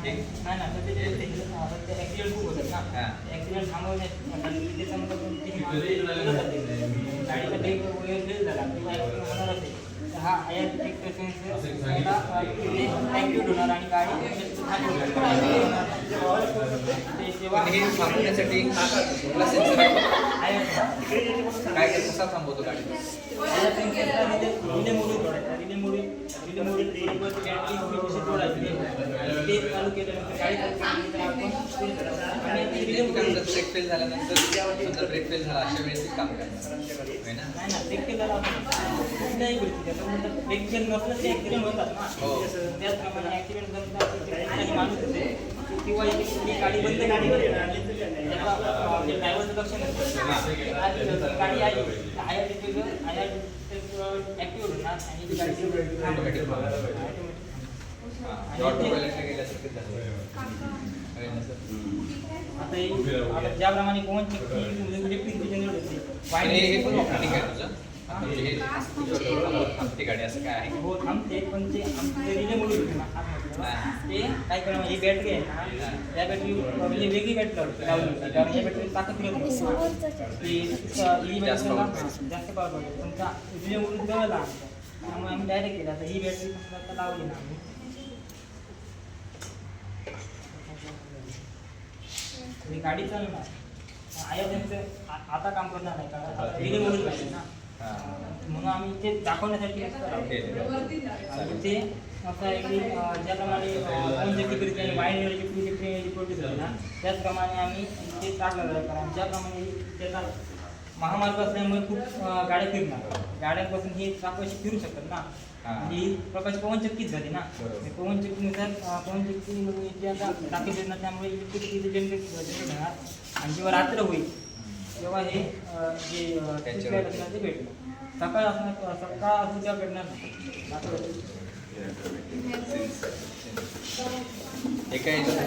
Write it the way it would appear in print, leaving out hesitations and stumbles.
नाही ना तर ते ॲक्सिडेंट खूप होतात ना. ॲक्सिडेंट थांबवण्यासाठी तिथे समजा गाडीचा ब्रेक वगैरे फेल झाला किंवा ॲक्सिडेंट होणारच आहे तर हा एक ॲक्टिव्ह होणार आणि गाडी तेव्हा हे थांबवण्यासाठी कुठला सेन्सर आहे? काय कसा थांबवतो गाडी? रिले मोडून जोडायचा. रिले मोडून ते चालू केल्यानंतर गाडी आणि रिले मोडून ब्रेक फेल झाल्यानंतर समजा ब्रेक फेल झाला अशा वेळेस ते काम करणार आहे ना? नाही ना ब्रेक केला कुठल्याही गोष्टी ब्रेक फेल नसलं ते ॲक्सिडेंट होतात ना. त्याचप्रमाणे ॲक्सिडेंट जर माणूस होते किंवा ही गाडी बंद गाडीवर ड्रायव्हरचं लक्ष नसतं गाडी आली ॲक्टिव्ह होणार आणि ती गाडी ऑटोमॅटिक आता ज्याप्रमाणे कोण इलेक्ट्रिक हे पण ऑपरेटिंग आहे तुझं? थांबते गाडी असं काय आहे? हो थांबते पण ते आमचे रिले मोडून होते ना ते काय करणार ही बॅटरी आहे ना त्या बॅटरी म्हणजे वेगळी बॅटरी लावली होती कारण या बॅटरी ताकद फिरत नसते जास्त पावर पाहिजे पण त्या रिले मोडून जवळ आमच्या त्यामुळे आम्ही डायरेक्ट केला तर ही बॅटरी समजा लावली ना आम्ही ही गाडी चालणार आया त्यांचं आता काम करणार नाही कारण रिले मोडून पाहिजे ना म्हणून आम्ही ते दाखवण्यासाठी ते असं आहे की ज्याप्रमाणे फोन इलेक्ट्रिक आणि वायर इलेक्ट्रिक प्रोड्यूस झाली ना त्याचप्रमाणे आम्ही ते टाकलं जातं कारण ज्याप्रमाणे त्याचा महामार्ग असल्यामुळे खूप गाड्या फिरणार गाड्यांपासून ही चाकू अशी फिरू शकतात ना आणि प्रकाश पवनचक्कीच झाली ना पवनचक्कीनुसार पवनचक्की जे आता टाकी फिरणार त्यामुळे इलेक्ट्रिसिटी जनरेट होणार आणि जेव्हा रात्र होईल तेव्हा हे जे ते भेटणार सकाळ असणार सकाळ असू तेव्हा भेटणार एका याच्यात